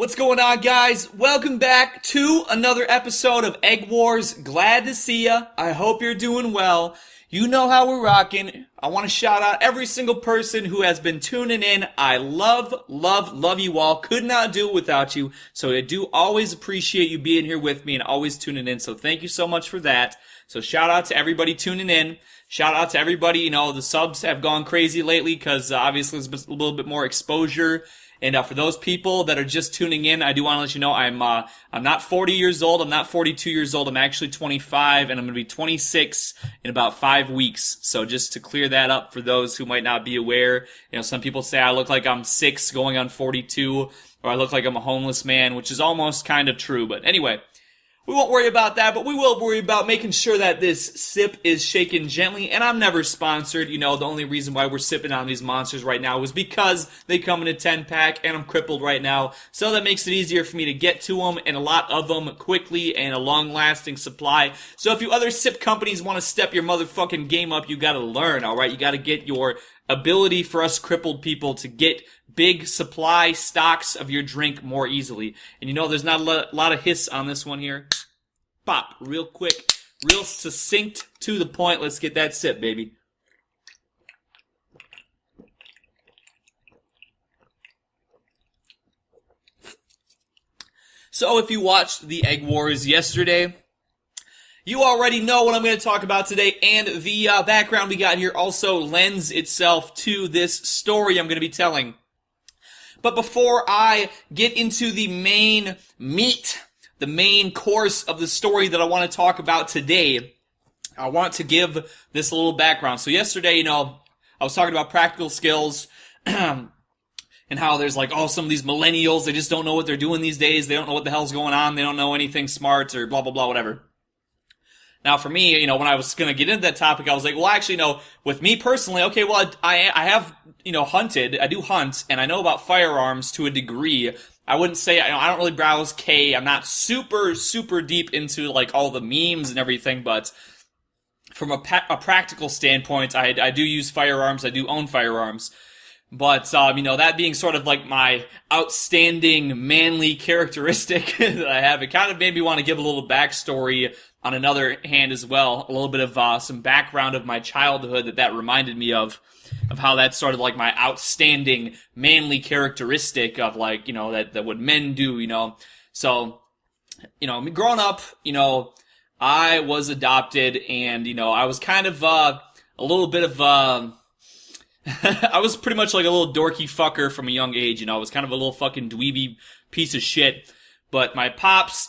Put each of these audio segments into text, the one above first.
What's going on, guys? Welcome back to another episode of Egg Wars. Glad to see ya. I hope you're doing well. You know how we're rocking. I want to shout out every single person who has been tuning in. I love you all. Could not do it without you. So I do always appreciate you being here with me and always tuning in. So thank you so much for that. So shout out to everybody tuning in. Shout out to everybody. The subs have gone crazy lately because obviously there's been a little bit more exposure. And for those people that are just tuning in, I do want to let you know I'm not 40 years old. I'm not 42 years old. I'm actually 25, and I'm going to be 26 in about 5 weeks. So just to clear that up for those who might not be aware, some people say I look like I'm 6 going on 42, or I look like I'm a homeless man, which is almost kind of true. But anyway, we won't worry about that, but we will worry about making sure that this sip is shaken gently. And I'm never sponsored. The only reason why we're sipping on these monsters right now is because they come in a 10-pack, and I'm crippled right now. So that makes it easier for me to get to them, and a lot of them quickly, and a long-lasting supply. So if you other sip companies want to step your motherfucking game up, you gotta learn, alright? You gotta get your ability for us crippled people to get big supply stocks of your drink more easily. And there's not a lot of hiss on this one here. Pop, real quick, real succinct, to the point. Let's get that sip, baby. So if you watched the Egg Wars yesterday, you already know what I'm going to talk about today, and the background we got here also lends itself to this story I'm going to be telling. But before I get into the main meat, the main course of the story that I want to talk about today, I want to give this a little background. So yesterday, I was talking about practical skills, and how there's some of these millennials, they just don't know what they're doing these days, they don't know what the hell's going on, they don't know anything smart, or blah, blah, blah, whatever. Now, for me, when I was going to get into that topic, I was like, well, actually, no, with me personally, okay, well, I have, hunted, I do hunt, and I know about firearms to a degree. I wouldn't say, I don't really browse K, I'm not super deep into, all the memes and everything, but from a practical standpoint, I do use firearms, I do own firearms. But, that being sort of my outstanding manly characteristic that I have, it kind of made me want to give a little backstory on another hand as well. A little bit of some background of my childhood that reminded me of how that's sort of my outstanding manly characteristic of that what men do, So, growing up, I was adopted, and, I was kind of a little bit of I was pretty much like a little dorky fucker from a young age, I was kind of a little fucking dweeby piece of shit. But my pops,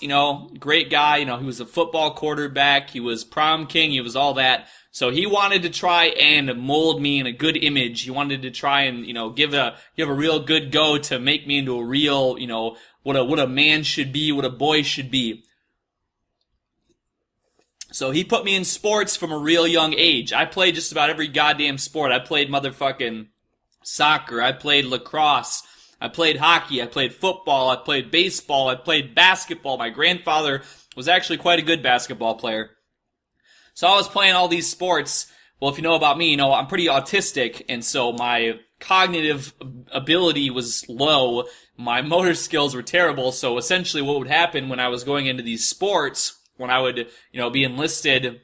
great guy, he was a football quarterback, he was prom king, he was all that. So he wanted to try and mold me in a good image. He wanted to try and, give a real good go to make me into a real, what a man should be, what a boy should be. So he put me in sports from a real young age. I played just about every goddamn sport. I played motherfucking soccer. I played lacrosse. I played hockey. I played football. I played baseball. I played basketball. My grandfather was actually quite a good basketball player. So I was playing all these sports. Well, if you know about me, I'm pretty autistic, and so my cognitive ability was low. My motor skills were terrible. So essentially what would happen when I was going into these sports, when I would, be enlisted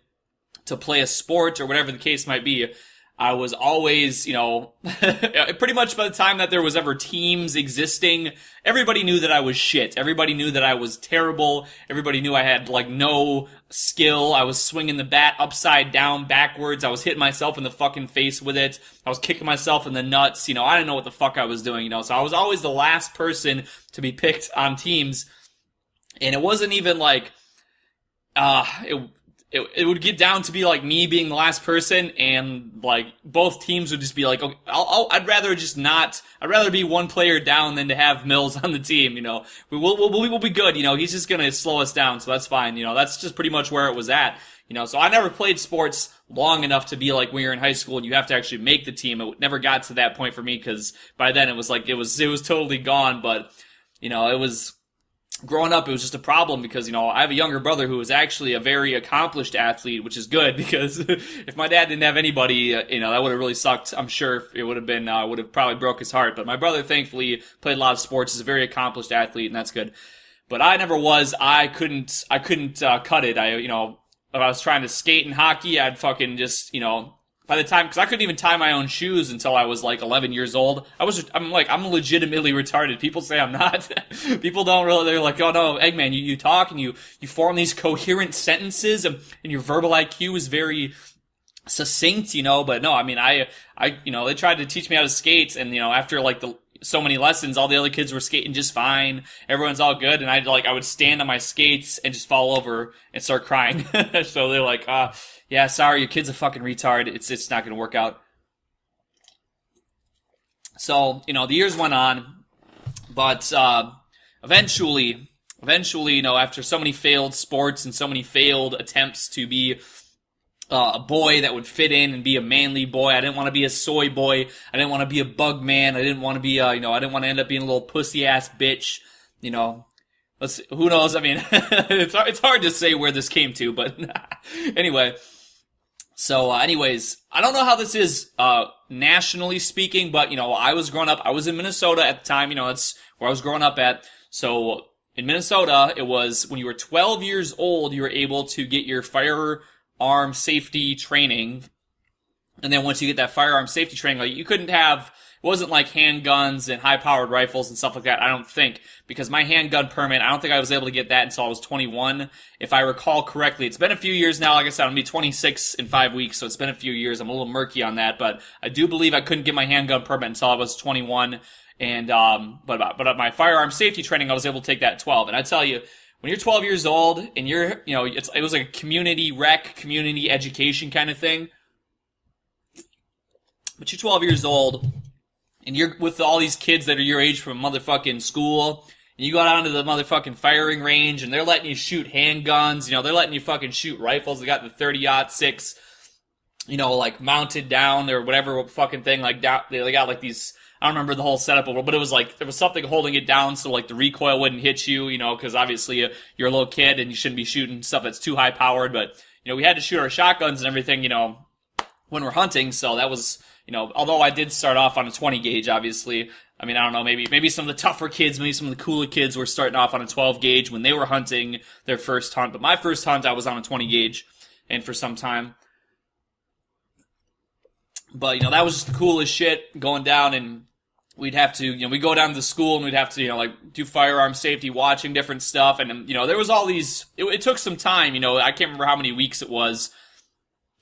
to play a sport or whatever the case might be, I was always, pretty much by the time that there was ever teams existing, everybody knew that I was shit. Everybody knew that I was terrible. Everybody knew I had, no skill. I was swinging the bat upside down, backwards. I was hitting myself in the fucking face with it. I was kicking myself in the nuts. I didn't know what the fuck I was doing, So I was always the last person to be picked on teams. And it wasn't even it would get down to be me being the last person, and both teams would just be okay, I'd rather be one player down than to have Mills on the team. We'll be good. He's just gonna slow us down, so that's fine. That's just pretty much where it was at. So I never played sports long enough to be when you're in high school and you have to actually make the team. It never got to that point for me, because by then it was it was totally gone. But it was growing up, it was just a problem because, I have a younger brother who was actually a very accomplished athlete, which is good because if my dad didn't have anybody, that would have really sucked. I'm sure it would have been, would have probably broke his heart. But my brother, thankfully, played a lot of sports, is a very accomplished athlete, and that's good. But I never was. I couldn't cut it. If I was trying to skate and hockey, I'd fucking just, by the time, because I couldn't even tie my own shoes until I was like 11 years old. I'm legitimately retarded. People say I'm not. People don't really, they're like, oh no, Eggman, you talk and you form these coherent sentences and your verbal IQ is very succinct, but no, I mean, they tried to teach me how to skate and, after like so many lessons, all the other kids were skating just fine. Everyone's all good. And I would stand on my skates and just fall over and start crying. So they're like, yeah, sorry, your kid's a fucking retard. It's not going to work out. So, the years went on, but eventually, after so many failed sports and so many failed attempts to be a boy that would fit in and be a manly boy, I didn't want to be a soy boy. I didn't want to be a bug man. I didn't want to be, I didn't want to end up being a little pussy ass bitch. Who knows? I mean, it's hard to say where this came to, but anyway. So, anyways, I don't know how this is, nationally speaking, but, I was growing up, I was in Minnesota at the time, that's where I was growing up at. So, in Minnesota, it was when you were 12 years old, you were able to get your firearm safety training. And then once you get that firearm safety training, like, you couldn't have, it wasn't like handguns and high-powered rifles and stuff like that, I don't think. Because my handgun permit, I don't think I was able to get that until I was 21. If I recall correctly, it's been a few years now. Like I said, I'm going to be 26 in 5 weeks, so it's been a few years. I'm a little murky on that, but I do believe I couldn't get my handgun permit until I was 21. And, but my firearm safety training, I was able to take that at 12. And I tell you, when you're 12 years old and it was like a community rec, community education kind of thing. But you're 12 years old, and you're with all these kids that are your age from motherfucking school, and you go down to the motherfucking firing range, and they're letting you shoot handguns, they're letting you fucking shoot rifles. They got the 30-06, like mounted down or whatever fucking thing, like down, they got like these, I don't remember the whole setup of it, but it was like, there was something holding it down so like the recoil wouldn't hit you, because obviously you're a little kid and you shouldn't be shooting stuff that's too high powered, but, we had to shoot our shotguns and everything, when we're hunting, so that was, although I did start off on a 20 gauge, obviously, I mean, I don't know, maybe some of the tougher kids, maybe some of the cooler kids were starting off on a 12 gauge when they were hunting their first hunt, but my first hunt, I was on a 20 gauge, and for some time. But, that was just the coolest shit, going down, and we'd have to, we'd go down to the school, and we'd have to, do firearm safety, watching different stuff, and, there was all these, it took some time, I can't remember how many weeks it was,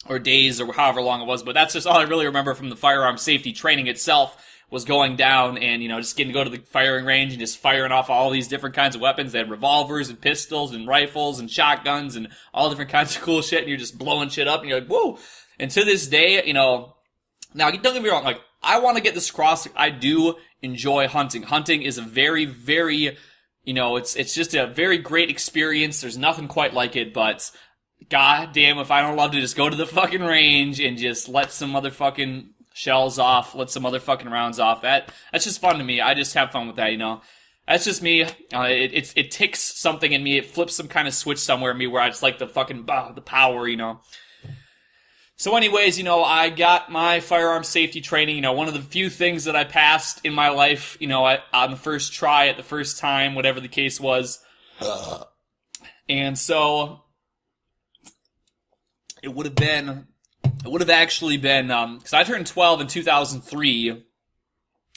or days, or however long it was, but that's just all I really remember from the firearm safety training itself, was going down and, just getting to go to the firing range and just firing off all these different kinds of weapons. They had revolvers and pistols and rifles and shotguns and all different kinds of cool shit, and you're just blowing shit up, and you're like, whoa! And to this day, now, don't get me wrong, like, I want to get this across, I do enjoy hunting. Hunting is a very, very, it's just a very great experience. There's nothing quite like it, but god damn if I don't love to just go to the fucking range and just let some motherfucking shells off, let some motherfucking rounds off. That's just fun to me. I just have fun with that, That's just me. It ticks something in me. It flips some kind of switch somewhere in me where I just like the fucking, the power, So anyways, I got my firearm safety training, one of the few things that I passed in my life, on the first try, at the first time, whatever the case was. And so it would have actually been, because I turned 12 in 2003,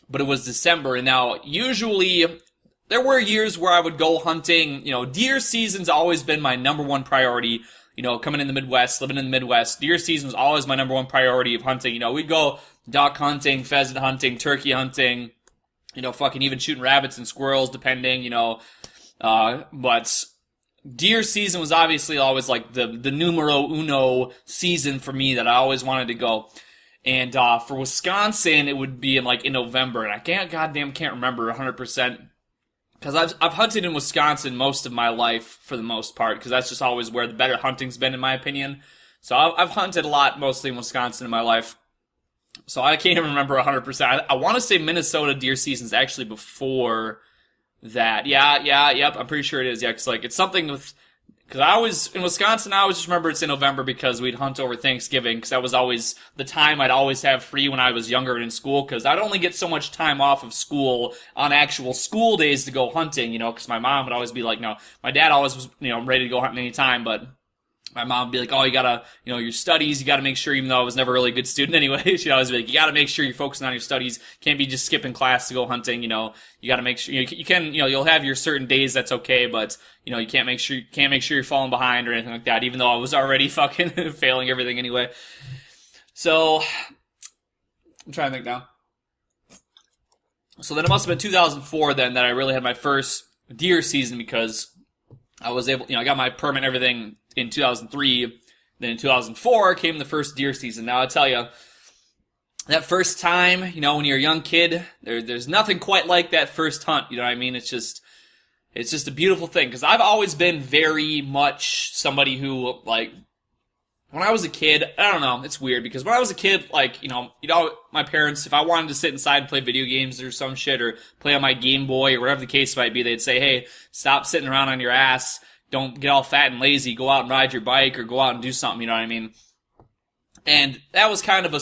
but it was December, and now, usually, there were years where I would go hunting, deer season's always been my number one priority, coming in the Midwest, living in the Midwest, deer season was always my number one priority of hunting, we'd go duck hunting, pheasant hunting, turkey hunting, fucking even shooting rabbits and squirrels, depending, but deer season was obviously always like the numero uno season for me that I always wanted to go. And for Wisconsin, it would be in November, and I can't remember 100%. Because I've hunted in Wisconsin most of my life, for the most part, because that's just always where the better hunting's been, in my opinion. So I've hunted a lot, mostly in Wisconsin in my life. So I can't even remember 100%. I want to say Minnesota deer season's actually before that. Yep, I'm pretty sure it is. Yeah, 'cause like it's something with, because I always, in Wisconsin, I always just remember it's in November because we'd hunt over Thanksgiving, because that was always the time I'd always have free when I was younger and in school, because I'd only get so much time off of school on actual school days to go hunting, because my mom would always be like, no, my dad always was, ready to go hunting anytime, but my mom would be like, oh, you gotta, your studies, you gotta make sure, even though I was never really a good student anyway, she'd always be like, you gotta make sure you're focusing on your studies, can't be just skipping class to go hunting, you gotta make sure, you can, you'll have your certain days, that's okay, but, you can't make sure you're falling behind or anything like that, even though I was already fucking failing everything anyway. So, I'm trying to think now. So then it must have been 2004 then that I really had my first deer season, because I was able, I got my permit and everything in 2003. Then in 2004 came the first deer season. Now I tell you, that first time, when you're a young kid, there's nothing quite like that first hunt. You know what I mean? It's just a beautiful thing. Because I've always been very much somebody who, like, when I was a kid, I don't know, it's weird, because when I was a kid, like, my parents, if I wanted to sit inside and play video games or some shit, or play on my Game Boy, or whatever the case might be, they'd say, hey, stop sitting around on your ass, don't get all fat and lazy, go out and ride your bike, or go out and do something, you know what I mean? And that was kind of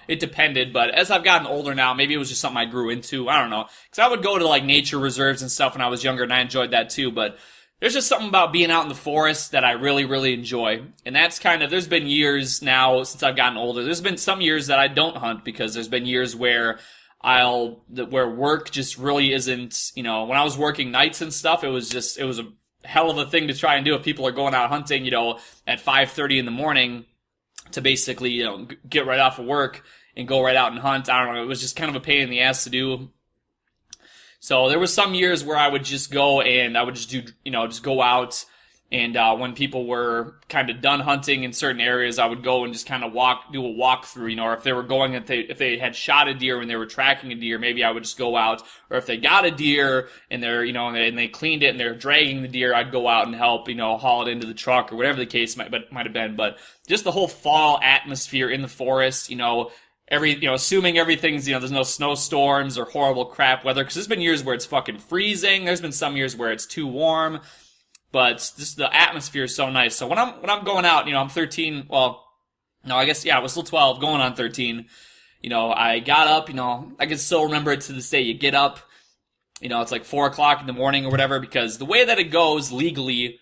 it depended, but as I've gotten older now, maybe it was just something I grew into, I don't know, because I would go to, like, nature reserves and stuff when I was younger, and I enjoyed that too, but there's just something about being out in the forest that I really, really enjoy. And that's there's been years now since I've gotten older. There's been some years that I don't hunt, because there's been years where where work just really isn't, when I was working nights and stuff, it was a hell of a thing to try and do if people are going out hunting, at 5:30 in the morning to basically, get right off of work and go right out and hunt. I don't know. It was just kind of a pain in the ass to do. So there was some years where I would just go and I would just do, just go out, and when people were kind of done hunting in certain areas, I would go and just kind of do a walkthrough, or if they were going, if they had shot a deer and they were tracking a deer, maybe I would just go out, or if they got a deer and they're, and they cleaned it and they're dragging the deer, I'd go out and help, haul it into the truck or whatever the case might have been. But just the whole fall atmosphere in the forest, assuming everything's, there's no snowstorms or horrible crap weather, because there's been years where it's fucking freezing. There's been some years where it's too warm, but just the atmosphere is so nice. So when I'm going out, I'm 13. Well, no, I guess, yeah, I was still 12, going on 13. I got up. I can still remember it to this day. You get up. It's like 4 o'clock in the morning or whatever, because the way that it goes legally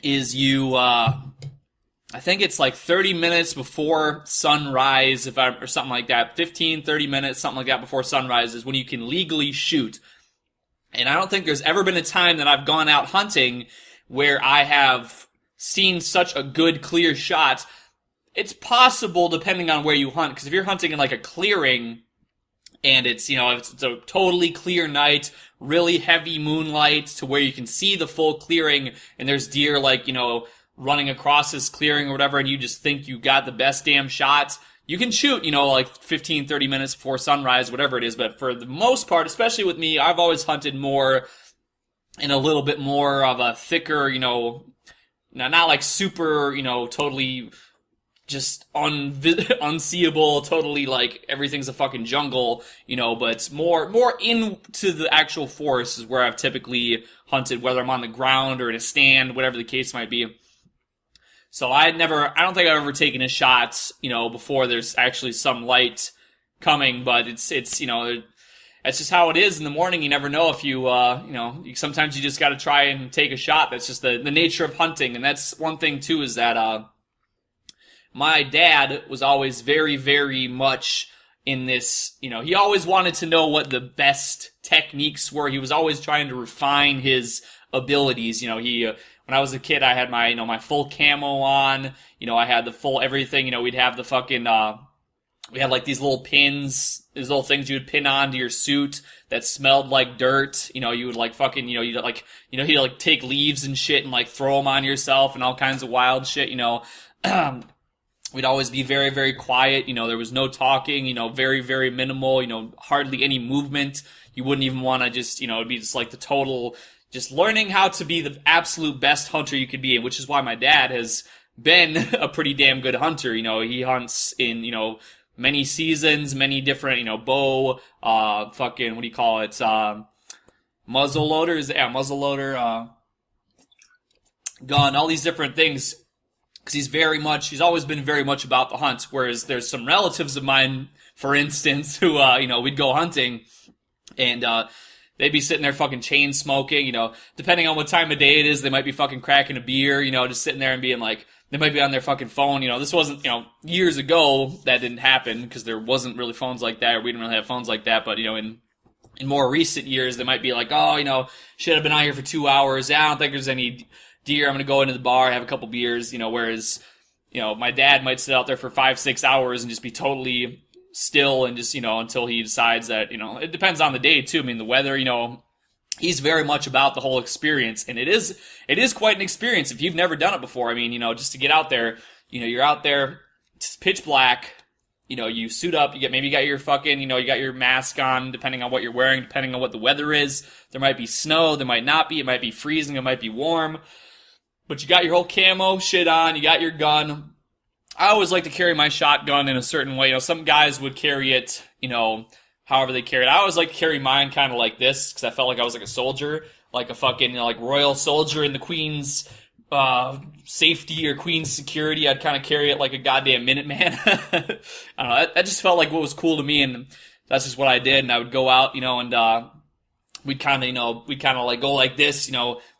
is I think it's like 30 minutes before sunrise, or something like that. 15, 30 minutes, something like that before sunrise is when you can legally shoot. And I don't think there's ever been a time that I've gone out hunting where I have seen such a good, clear shot. It's possible depending on where you hunt, because if you're hunting in like a clearing and it's, it's a totally clear night, really heavy moonlight to where you can see the full clearing, and there's deer like, running across this clearing or whatever, and you just think you got the best damn shots, you can shoot, like 15, 30 minutes before sunrise, whatever it is. But for the most part, especially with me, I've always hunted more in a little bit more of a thicker, not like super, totally just unseeable, totally like everything's a fucking jungle, but more into the actual forest is where I've typically hunted, whether I'm on the ground or in a stand, whatever the case might be. So I don't think I've ever taken a shot, before there's actually some light coming, but it's that's just how it is in the morning. You never know if you sometimes you just gotta try and take a shot. That's just the nature of hunting. And that's one thing too, is that, my dad was always very, very much in this, he always wanted to know what the best techniques were. He was always trying to refine his abilities. When I was a kid, I had my, my full camo on, I had the full everything, we'd have the fucking, we had like these little pins, these little things you would pin onto your suit that smelled like dirt, you would like fucking, you'd like, he'd like take leaves and shit and like throw them on yourself and all kinds of wild shit, We'd always be very, very quiet, there was no talking, very, very minimal, hardly any movement. You wouldn't even want to just, it'd be just like the total, just learning how to be the absolute best hunter you could be, which is why my dad has been a pretty damn good hunter. He hunts in, many seasons, many different, bow, fucking, what do you call it, muzzle loaders, gun, all these different things. Because he's always been very much about the hunt. Whereas there's some relatives of mine, for instance, who, we'd go hunting and, they'd be sitting there fucking chain smoking, depending on what time of day it is, they might be fucking cracking a beer, just sitting there and being like, they might be on their fucking phone, this wasn't, years ago that didn't happen because there wasn't really phones like that, or we didn't really have phones like that, but, in more recent years, they might be like, oh, should have been out here for 2 hours, I don't think there's any deer, I'm gonna go into the bar, have a couple beers, whereas, my dad might sit out there for 5-6 hours and just be totally still and just, until he decides that, it depends on the day too. I mean, the weather, he's very much about the whole experience, and it is quite an experience if you've never done it before. I mean, just to get out there, you're out there, it's pitch black, you suit up, you got your fucking, you got your mask on, depending on what you're wearing, depending on what the weather is. There might be snow, there might not be, it might be freezing, it might be warm, but you got your whole camo shit on, you got your gun. I always like to carry my shotgun in a certain way. Some guys would carry it, however they carry it. I always like to carry mine kind of like this, because I felt like I was like a soldier, like a fucking, like royal soldier in the Queen's safety or Queen's security. I'd kind of carry it like a goddamn Minuteman. I don't know. That just felt like what was cool to me, and that's just what I did. And I would go out, and we'd kind of, like go like this.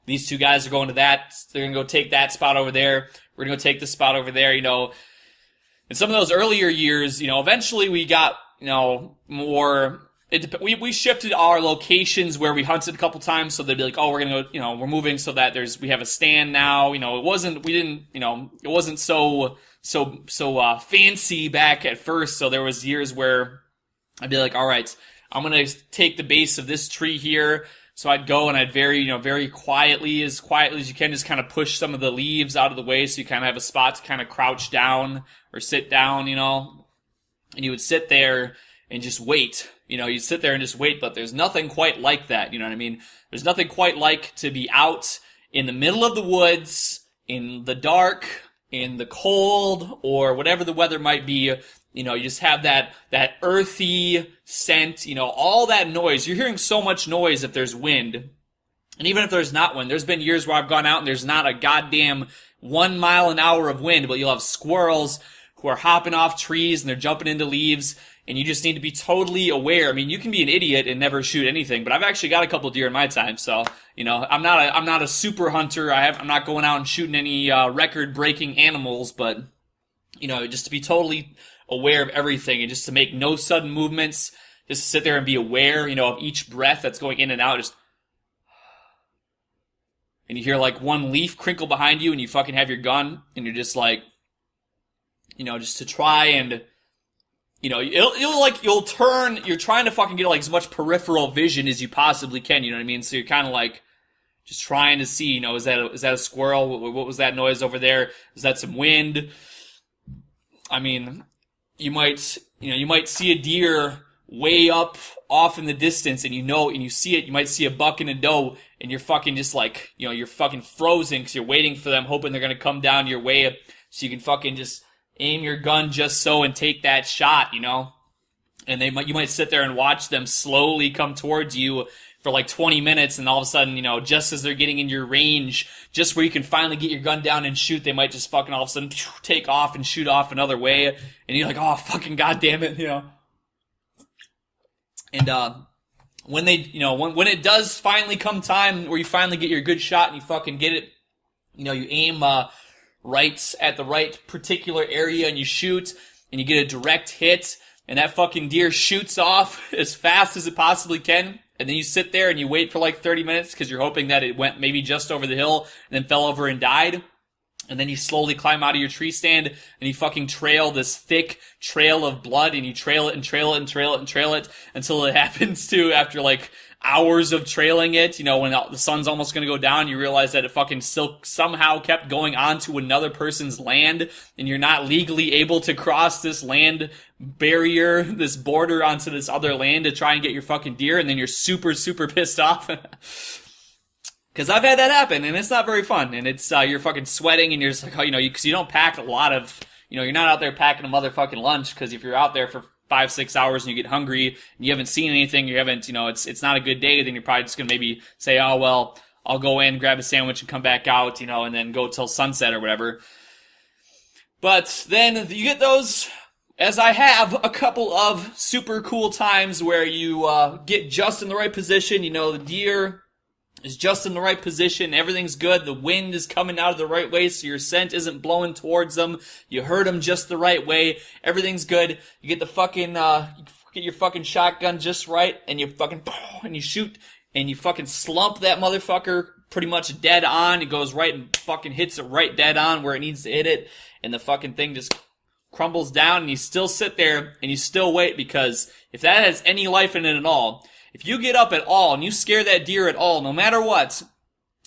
These two guys are going to that. They're gonna go take that spot over there. We're gonna go take this spot over there. In some of those earlier years, eventually we got, more. We shifted our locations where we hunted a couple times, so they'd be like, oh, we're gonna go, we're moving so that we have a stand now. It wasn't so fancy back at first. So there was years where I'd be like, all right, I'm gonna take the base of this tree here. So I'd go and I'd very quietly as you can, just kind of push some of the leaves out of the way so you kind of have a spot to kind of crouch down or sit down, and you would sit there and just wait. You'd sit there and just wait, but there's nothing quite like that, you know what I mean? There's nothing quite like to be out in the middle of the woods, in the dark, in the cold, or whatever the weather might be. You just have that earthy scent, all that noise. You're hearing so much noise if there's wind. And even if there's not wind, there's been years where I've gone out and there's not a goddamn 1 mile an hour of wind, but you'll have squirrels who are hopping off trees and they're jumping into leaves, and you just need to be totally aware. I mean, you can be an idiot and never shoot anything, but I've actually got a couple deer in my time, so, I'm not a super hunter. I'm not going out and shooting any record-breaking animals, but, just to be totally aware of everything and just to make no sudden movements, just to sit there and be aware, of each breath that's going in and out, and you hear like one leaf crinkle behind you and you fucking have your gun and you're just like, just to try and, you'll turn, you're trying to fucking get like as much peripheral vision as you possibly can, you know what I mean? So you're kind of like, just trying to see, is that a squirrel? What was that noise over there? Is that some wind? I mean, you might see a deer way up off in the distance and you see it, you might see a buck and a doe and you're fucking just like, you're fucking frozen because you're waiting for them, hoping they're going to come down your way so you can fucking just aim your gun just so and take that shot, and you might sit there and watch them slowly come towards you for like 20 minutes, and all of a sudden, just as they're getting in your range, just where you can finally get your gun down and shoot, they might just fucking all of a sudden take off and shoot off another way, and you're like, oh, fucking goddamn it, And, when they, when it does finally come time where you finally get your good shot and you fucking get it, you aim, right at the right particular area and you shoot, and you get a direct hit, and that fucking deer shoots off as fast as it possibly can. And then you sit there and you wait for like 30 minutes because you're hoping that it went maybe just over the hill and then fell over and died. And then you slowly climb out of your tree stand and you fucking trail this thick trail of blood, and you trail it and trail it and trail it and trail it until it happens to, after like hours of trailing it, when the sun's almost going to go down, you realize that it fucking still somehow kept going onto another person's land, and you're not legally able to cross this land barrier, this border onto this other land to try and get your fucking deer, and then you're super, super pissed off. Because I've had that happen, and it's not very fun, and it's, you're fucking sweating, and you're just like, oh, because you don't pack a lot of, you're not out there packing a motherfucking lunch, because if you're out there for 5-6 hours and you get hungry and you haven't seen anything, you haven't, it's not a good day, then you're probably just going to maybe say, oh, well, I'll go in, grab a sandwich and come back out, and then go till sunset or whatever. But then you get those, as I have, a couple of super cool times where you get just in the right position, the deer is just in the right position, everything's good, the wind is coming out of the right way, so your scent isn't blowing towards them, you heard them just the right way, everything's good, you get the fucking, you get your fucking shotgun just right, and you fucking, and you shoot, and you fucking slump that motherfucker pretty much dead on, it goes right and fucking hits it right dead on where it needs to hit it, and the fucking thing just crumbles down, and you still sit there, and you still wait, because if that has any life in it at all, if you get up at all and you scare that deer at all, no matter what,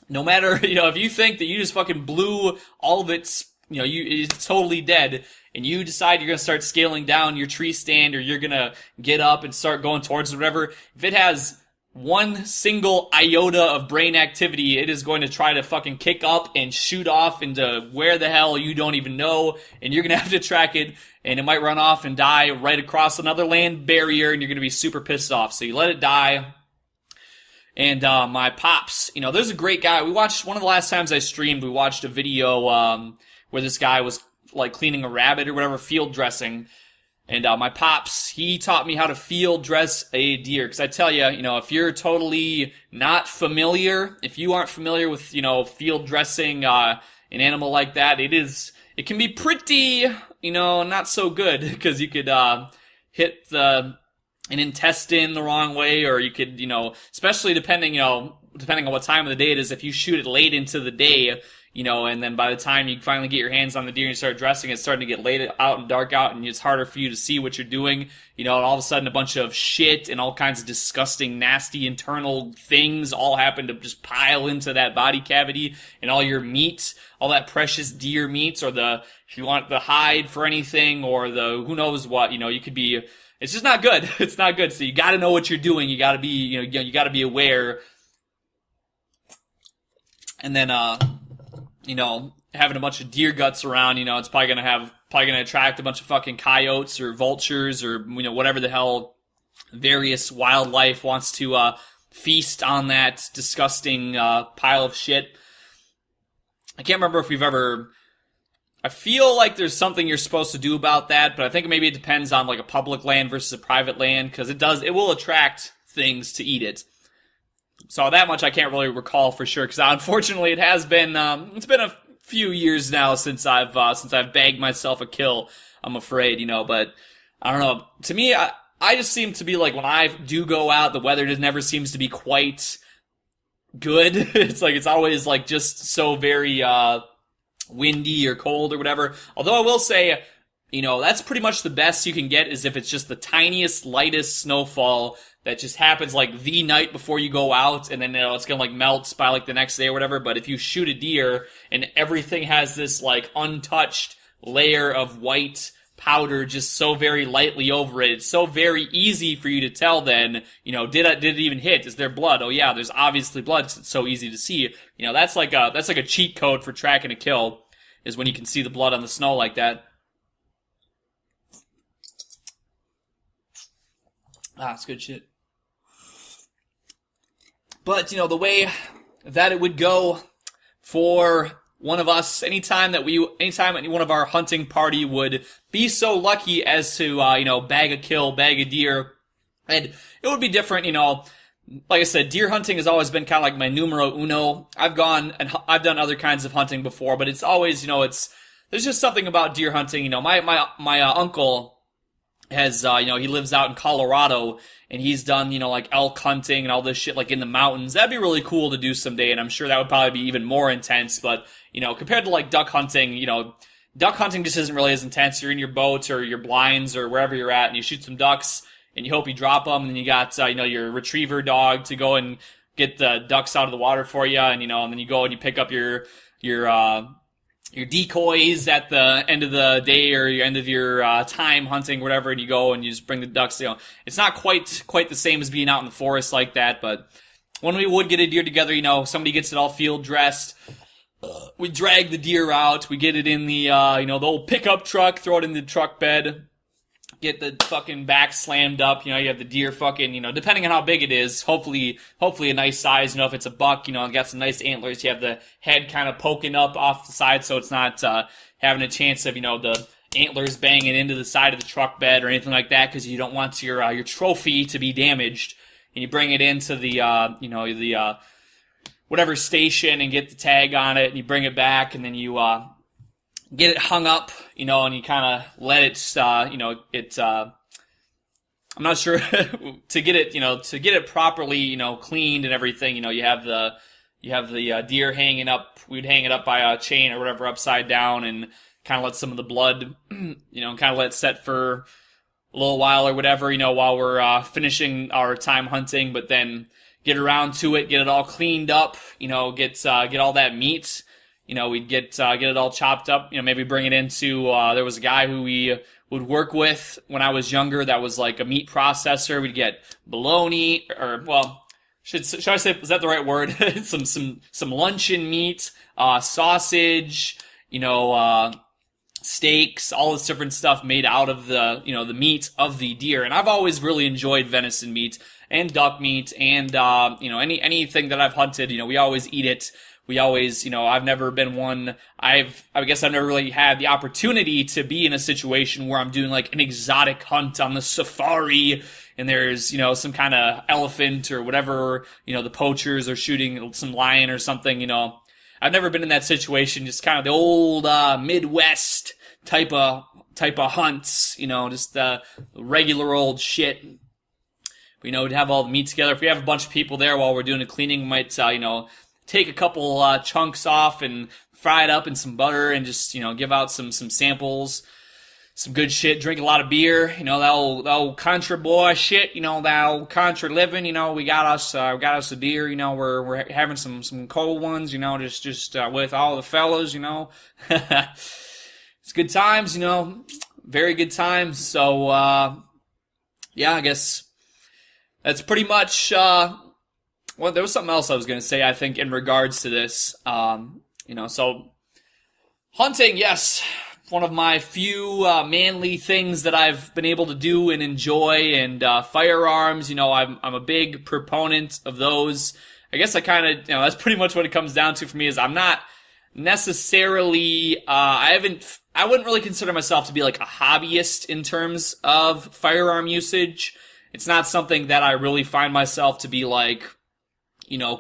no matter, if you think that you just fucking blew all of its, it's totally dead, and you decide you're going to start scaling down your tree stand, or you're going to get up and start going towards it, whatever, if it has one single iota of brain activity, it is going to try to fucking kick up and shoot off into where the hell you don't even know, and you're going to have to track it, and it might run off and die right across another land barrier, and you're going to be super pissed off. So you let it die. And my pops, there's a great guy. We watched, one of the last times I streamed, we watched a video where this guy was like cleaning a rabbit or whatever, field dressing. And my pops, he taught me how to field dress a deer. Because I tell you, if you're totally not familiar, if you aren't familiar with, field dressing an animal like that, it can be pretty, not so good. Because you could hit an intestine the wrong way, or you could, especially depending on what time of the day it is, if you shoot it late into the day, and then by the time you finally get your hands on the deer and you start dressing, it's starting to get late out and dark out, and it's harder for you to see what you're doing, and all of a sudden a bunch of shit and all kinds of disgusting, nasty internal things all happen to just pile into that body cavity, and all your meat, all that precious deer meat, or if you want the hide for anything, or the who knows what, you could be, it's just not good. It's not good. So you gotta know what you're doing. You gotta be, you gotta be aware. And then, having a bunch of deer guts around, it's probably gonna attract a bunch of fucking coyotes or vultures or, whatever the hell various wildlife wants to, feast on that disgusting, pile of shit. I can't remember if I feel like there's something you're supposed to do about that, but I think maybe it depends on like a public land versus a private land, because it will attract things to eat it. So that much I can't really recall for sure, because unfortunately it has been, it's been a few years now since I've bagged myself a kill, I'm afraid, but I don't know. To me, I just seem to be like, when I do go out, the weather just never seems to be quite good. It's like, it's always like just so very, windy or cold or whatever. Although I will say, that's pretty much the best you can get, is if it's just the tiniest, lightest snowfall that just happens like the night before you go out, and then it's gonna like melt by like the next day or whatever. But if you shoot a deer and everything has this like untouched layer of white powder just so very lightly over it, it's so very easy for you to tell then, did it even hit? Is there blood? Oh yeah, there's obviously blood, 'cause it's so easy to see. That's like a cheat code for tracking a kill, is when you can see the blood on the snow like that. It's good shit. But, the way that it would go for one of us, anytime one of our hunting party would be so lucky as to, bag a kill, bag a deer, and it would be different, like I said, deer hunting has always been kind of like my numero uno. I've done other kinds of hunting before, but it's always, there's just something about deer hunting. My uncle has, he lives out in Colorado, and he's done, like elk hunting and all this shit, like in the mountains. That'd be really cool to do someday, and I'm sure that would probably be even more intense, but, compared to like duck hunting, duck hunting just isn't really as intense. You're in your boat or your blinds or wherever you're at, and you shoot some ducks, and you hope you drop them, and then you got, your retriever dog to go and get the ducks out of the water for you, and, and then you go and you pick up your decoys at the end of the day or your end of your time hunting, whatever, and you go and you just bring the ducks. It's not quite the same as being out in the forest like that, but when we would get a deer together, somebody gets it all field dressed, We drag the deer out. We get it in the, the old pickup truck, throw it in the truck bed, get the fucking back slammed up. You have the deer fucking, depending on how big it is, hopefully a nice size. If it's a buck, got some nice antlers. You have the head kind of poking up off the side so it's not, having a chance of, the antlers banging into the side of the truck bed or anything like that, because you don't want your trophy to be damaged. And you bring it into the, whatever station and get the tag on it, and you bring it back, and then you get it hung up, and you kind of let it, I'm not sure to get it properly, cleaned and everything. You have the deer hanging up. We'd hang it up by a chain or whatever upside down, and kind of let some of the blood, kind of let it set for a little while or whatever, while we're finishing our time hunting, but then get around to it, get it all cleaned up, get all that meat, we'd get it all chopped up, maybe bring it into, there was a guy who we would work with when I was younger that was like a meat processor. We'd get bologna, or, well, should I say, is that the right word? some luncheon meat, sausage, steaks, all this different stuff made out of the meat of the deer. And I've always really enjoyed venison meat and duck meat and, anything that I've hunted, we always eat it. We always, I've never been one, I guess I've never really had the opportunity to be in a situation where I'm doing like an exotic hunt on the safari and there's, some kind of elephant or whatever, the poachers are shooting some lion or something, I've never been in that situation, just kind of the old, Midwest type of hunts, just, regular old shit. We'd have all the meat together. If we have a bunch of people there while we're doing the cleaning, we might, take a couple, chunks off and fry it up in some butter and just, give out some samples, some good shit, drink a lot of beer, that old Contra boy shit, that old Contra living, we got us a beer, we're having some cold ones, just with all the fellas, It's good times, very good times. So, yeah, I guess that's pretty much, well, there was something else I was going to say, I think, in regards to this. So hunting, yes, one of my few manly things that I've been able to do and enjoy, and firearms, I'm a big proponent of those. I guess I kind of, that's pretty much what it comes down to for me, is I'm not necessarily, I wouldn't really consider myself to be like a hobbyist in terms of firearm usage. It's not something that I really find myself to be like,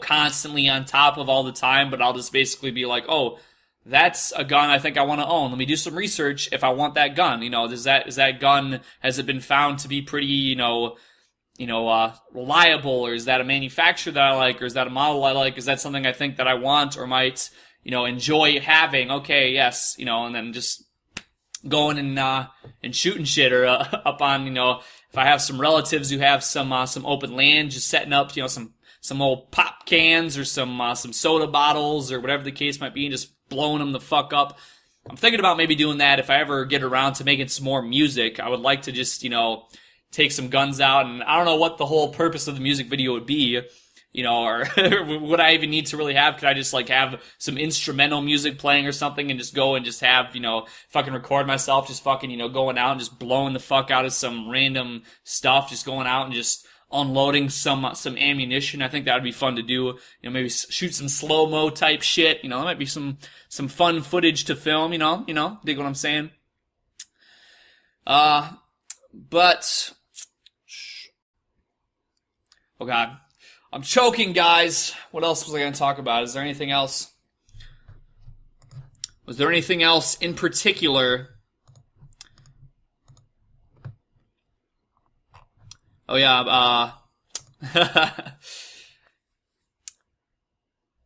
constantly on top of all the time, but I'll just basically be like, oh, that's a gun I think I want to own. Let me do some research if I want that gun. Is that gun, has it been found to be pretty, reliable, or is that a manufacturer that I like, or is that a model I like? Is that something I think that I want or might, enjoy having? Okay, yes, and then just going and shooting shit, or up on, if I have some relatives who have some open land, just setting up, some old pop cans or some soda bottles or whatever the case might be, and just blowing them the fuck up. I'm thinking about maybe doing that if I ever get around to making some more music. I would like to just, take some guns out, and I don't know what the whole purpose of the music video would be, or would I even need to really have? Could I just like have some instrumental music playing or something and just go and just have, fucking record myself just fucking, going out and just blowing the fuck out of some random stuff, just going out and just unloading some ammunition. I think that would be fun to do. Maybe shoot some slow-mo type shit. That might be some fun footage to film, dig what I'm saying? But, oh god, I'm choking, guys. What else was I going to talk about? Is there anything else? Was there anything else in particular? Oh yeah, well,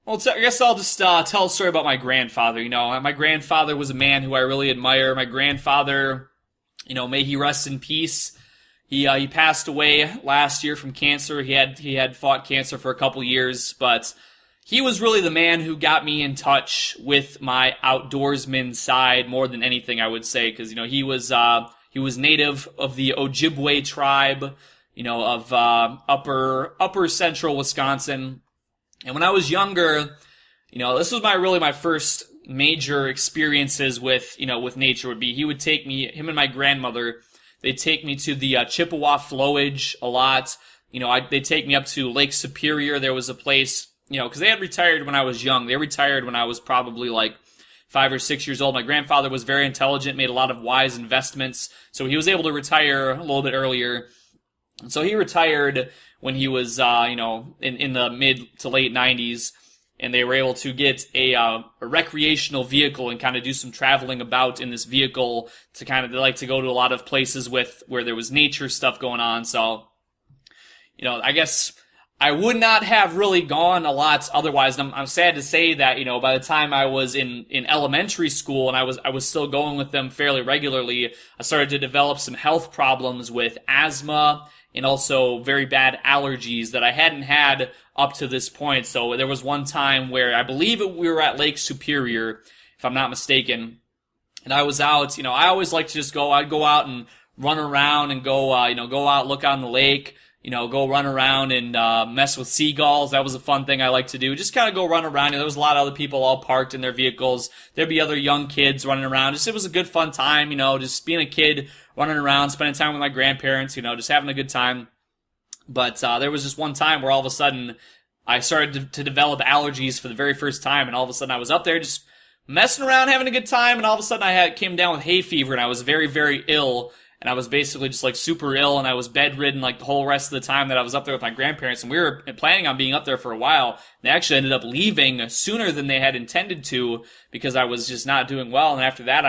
I guess I'll just tell a story about my grandfather. My grandfather was a man who I really admire. My grandfather, may he rest in peace. He passed away last year from cancer. He had fought cancer for a couple years, but he was really the man who got me in touch with my outdoorsman side more than anything, I would say, because he was native of the Ojibwe tribe, of upper central Wisconsin. And when I was younger, This was my first major experiences with, with nature would be he would take me, him and my grandmother, they'd take me to the Chippewa flowage a lot. They'd take me up to Lake Superior. There was a place, because they had retired when I was young. They retired when I was probably like 5 or 6 years old. My grandfather was very intelligent, made a lot of wise investments, so he was able to retire a little bit earlier. And so he retired when he was, in the mid to late 90s, and they were able to get a recreational vehicle and kind of do some traveling about in this vehicle to they like to go to a lot of places where there was nature stuff going on. So, I guess I would not have really gone a lot otherwise. And I'm sad to say that, by the time I was in elementary school and I was still going with them fairly regularly, I started to develop some health problems with asthma and also very bad allergies that I hadn't had up to this point. So there was one time where I believe we were at Lake Superior, if I'm not mistaken, and I was out, I always like to just I'd go out and run around and go out, look on the lake, go run around and mess with seagulls. That was a fun thing I like to do. Just kind of go run around. There was a lot of other people all parked in their vehicles. There'd be other young kids running around. It was a good fun time, just being a kid, running around, spending time with my grandparents, just having a good time. But there was just one time where all of a sudden I started to develop allergies for the very first time, and all of a sudden I was up there just messing around, having a good time, and all of a sudden I came down with hay fever, and I was very, very ill. And I was basically just super ill, and I was bedridden the whole rest of the time that I was up there with my grandparents. And we were planning on being up there for a while. They actually ended up leaving sooner than they had intended to because I was just not doing well. And after that,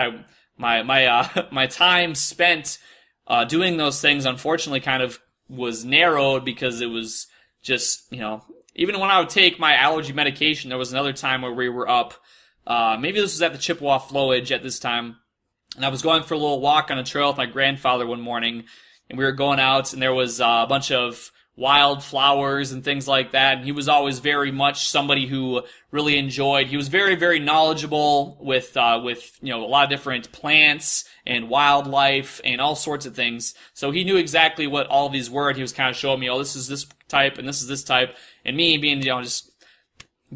my time spent doing those things unfortunately kind of was narrowed because it was just even when I would take my allergy medication, there was another time where we were up. Maybe this was at the Chippewa flowage at this time. And I was going for a little walk on a trail with my grandfather one morning, and we were going out, and there was a bunch of wildflowers and things like that, and he was always very much somebody who really enjoyed, he was very, very knowledgeable with a lot of different plants and wildlife and all sorts of things, so he knew exactly what all of these were, and he was kind of showing me, this is this type, and this is this type, and me being, just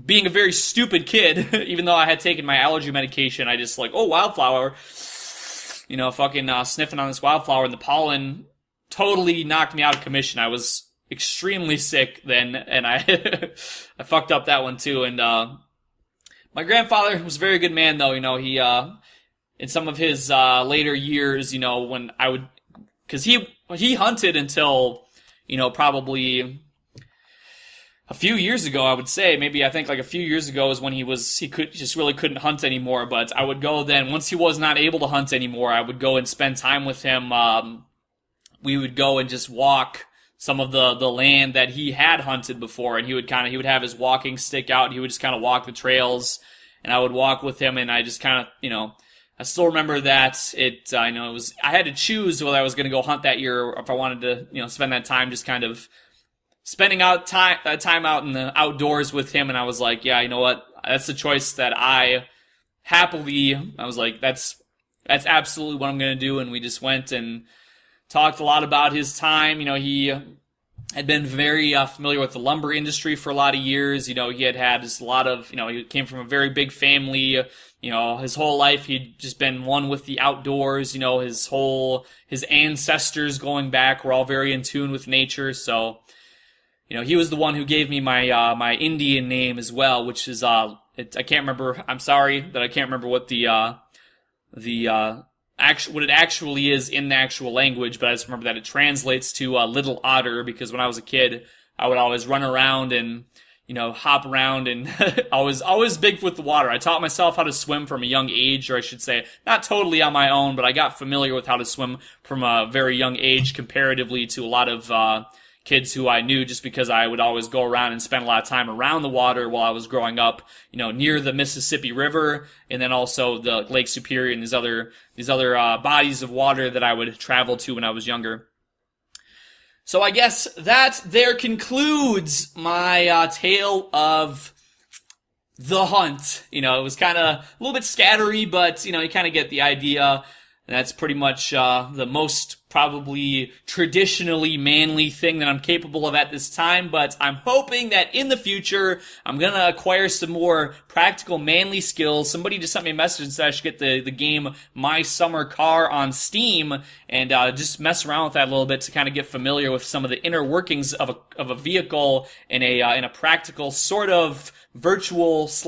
being a very stupid kid, even though I had taken my allergy medication, I just wildflower, fucking sniffing on this wildflower, and the pollen totally knocked me out of commission. I was extremely sick then, and I I fucked up that one too. And my grandfather was a very good man, though. He in some of his later years, when I would, because he hunted until probably a few years ago, I would say, maybe I think a few years ago is when he really couldn't hunt anymore, but I would go then, once he was not able to hunt anymore, I would go and spend time with him. We would go and just walk some of the land that he had hunted before, and he would have his walking stick out, and he would just kind of walk the trails, and I would walk with him, and I just kind of, I still remember that I had to choose whether I was going to go hunt that year or if I wanted to, spend that time just kind of spending time out in the outdoors with him, and I was like, yeah, you know what? That's the choice that I was like, that's absolutely what I'm going to do, and we just went and talked a lot about his time. He had been very familiar with the lumber industry for a lot of years. He had just a lot of, he came from a very big family. His whole life he'd just been one with the outdoors. His ancestors going back were all very in tune with nature, so he was the one who gave me my my Indian name as well, which is I can't remember. I'm sorry that I can't remember what what it actually is in the actual language, but I just remember that it translates to little otter, because when I was a kid, I would always run around and hop around and always big with the water. I taught myself how to swim from a young age, or I should say, not totally on my own, but I got familiar with how to swim from a very young age comparatively to a lot of kids who I knew, just because I would always go around and spend a lot of time around the water while I was growing up, near the Mississippi River, and then also the Lake Superior and these other bodies of water that I would travel to when I was younger. So I guess that there concludes my tale of the hunt. It was kind of a little bit scattery, but you kind of get the idea. And that's pretty much the most probably traditionally manly thing that I'm capable of at this time, but I'm hoping that in the future I'm going to acquire some more practical manly skills. Somebody just sent me a message and said I should get the game My Summer Car on Steam and just mess around with that a little bit to kind of get familiar with some of the inner workings of a vehicle in a practical sort of virtual /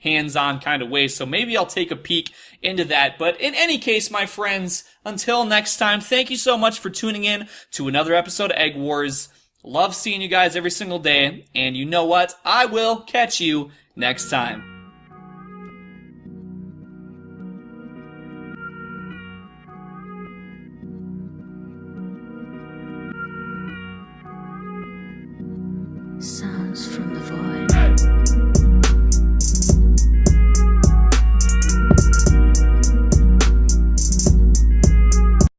hands-on kind of way. So maybe I'll take a peek into that. But in any case, my friends, until next time, thank you so much for tuning in to another episode of Egg Wars. Love seeing you guys every single day. And you know what? I will catch you next time. Sounds from the void.